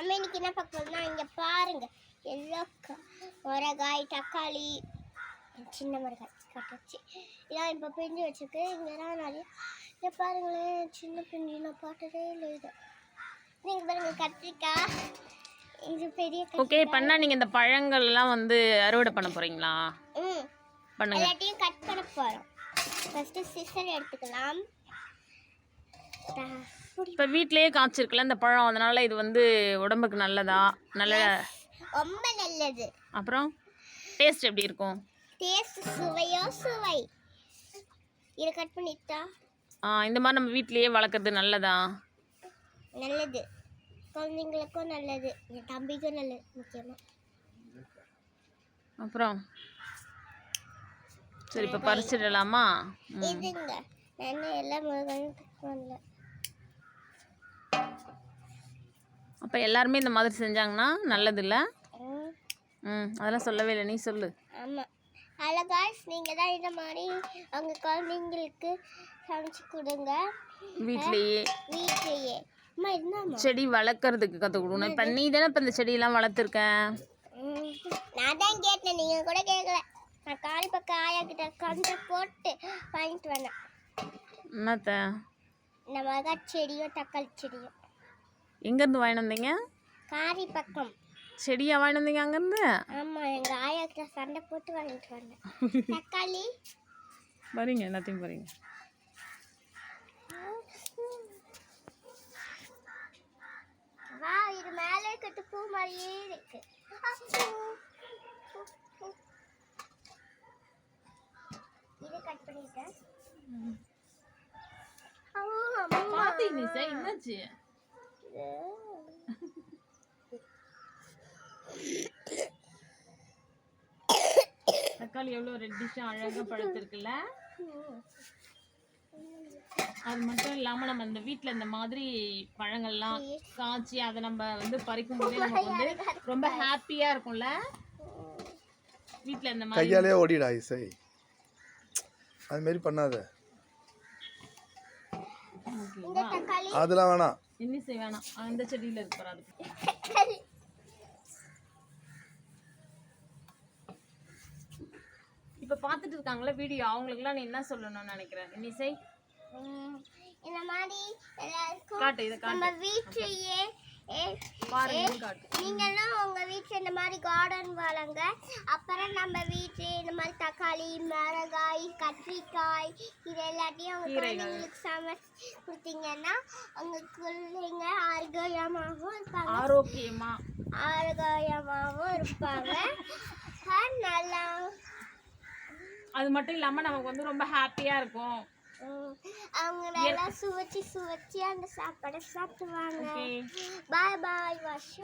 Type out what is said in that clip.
நம்ம இன்னைக்கு என்ன பார்க்கணும்னா இங்கே பாருங்க எல்லோ மிளகாய் தக்காளி சின்ன மிளகாய் கட்டாச்சு இதான் இப்போ பிஞ்சு வச்சுருக்கு. இங்கெல்லாம் நிறைய இங்கே பாருங்களேன் சின்ன பிஞ்சு நான் பார்த்ததே இல்லை. இது நீங்கள் பாருங்க கத்திரிக்காய் இது பெரிய. ஓகே பண்ணா நீங்கள் இந்த பழங்கள் எல்லாம் வந்து அறுவடை பண்ண போகிறீங்களா? பண்ணுங்க. எல்லாத்தையும் கட் பண்ண போகிறோம். ஃபஸ்ட்டு சிசர் எடுத்துக்கலாம். இப்போ வீட்டிலேயே காய்ச்சிருக்குல்ல இந்த பழம், அதனால இது வந்து உடம்புக்கு நல்லதா? நல்ல ரொம்ப நல்லது. அப்புறம் டேஸ்ட் எப்படி இருக்கும்? டேஸ்ட் சுவையோ சுவை. இதை கட் பண்ணிட்டா இந்த மாதிரி நம்ம வீட்டிலேயே வளர்க்குறது நல்லதா? நல்லது, குழந்தைங்களுக்கும் நல்லது, என் தம்பிக்கும் நல்லது முக்கியமாக. அப்புறம் சரி இப்போ பறிச்சிடலாமா? இதுங்க நான் எல்லாம் மிளகாயும் கட் பண்ணல. அப்போ எல்லாருமே இந்த மாதிரி செஞ்சாங்கன்னா நல்லது இல்லை? அதெல்லாம் சொல்லவே இல்லை, நீ சொல்லு. ஆமாம். ஹலோ காய்ஸ், நீங்கள் தான் இந்த மாதிரி அவங்க குழந்தைங்களுக்கு சமைச்சு கொடுங்க வீட்லேயே. அம்மா என்ன செடி வளர்க்குறதுக்கு கற்றுக் கொடுக்கணும். இப்போ நீ தானே இப்போ இந்த செடியெல்லாம் வளர்த்துருக்கேன். நான் தான் கேட்டேன், நீங்கள் கூட கேட்கல. நான் காலி பக்கம் ஆயா கிட்ட கொஞ்சம் போட்டு வாங்கிட்டு வந்தேன். என்னத்த? இந்த மிளகாய் செடியும் தக்காளி செடியும். எங்கேருந்து வாங்கிட்டு வந்தீங்க? காரி பக்கம். செடியா வாங்கிட்டு வந்தீங்க அங்கேருந்து? ஆமாம், எங்கள் ஆயா கிட்ட சண்டை போட்டு வாங்கிட்டு வந்தேன். தக்காளி வரீங்க எல்லாத்தையும் வரீங்க. வா, இது மேலே கட்டு பூ மாதிரியே இருக்கு. இது கட் பண்ணிட்டேன். என்னாச்சு? தக்காளி எவ்வளோ ரெட்டிஷா அழகாக பழுத்திருக்குல்ல? அது மட்டும் இல்லாமல் நம்ம இந்த வீட்டில் இந்த மாதிரி பழங்கள்லாம் காய்ச்சி அதை நம்ம வந்து பறிக்கும் போதே நமக்கு வந்து ரொம்ப ஹாப்பியாக இருக்கும்ல. வீட்டில் இந்த மாதிரி கையாலே ஓடிடா இசை, அது மாதிரி பண்ணாத. அதெல்லாம் வேணாம், இன்னும் செய்ய வேணாம். அந்த செடியில் இருக்கிற அதுக்கு இப்போ பார்த்துட்டு இருக்காங்களா வீடியோ, அவங்களுக்குலாம் நீ என்ன சொல்லணும்னு நினைக்கிறேன்? இன்னிசை இந்த மாதிரி எல்லாருக்கும் காட்டு, இதை காட்டு. நம்ம வீட்லயே நீங்களும் உங்கள் வீட்டில் இந்த மாதிரி கார்டன் வளங்க. அப்புறம் நம்ம வீட்டில் இந்த மாதிரி தக்காளி மிளகாய் கத்திரிக்காய் இது எல்லாத்தையும் அவங்க குழந்தைங்களுக்கு சமைச்சு கொடுத்தீங்கன்னா உங்கள் பிள்ளைங்க ஆரோக்கியமாகவும் இருப்பாங்க. ஆரோக்கியமாகவும் இருப்பாங்க. நல்லா அது மட்டும் இல்லாமல் நமக்கு வந்து ரொம்ப ஹாப்பியாக இருக்கும். அவங்க நல்லா சுவைச்சு அந்த சாப்பாடை சாப்பிடுவாங்க. பாய் பாய் வாஷ்.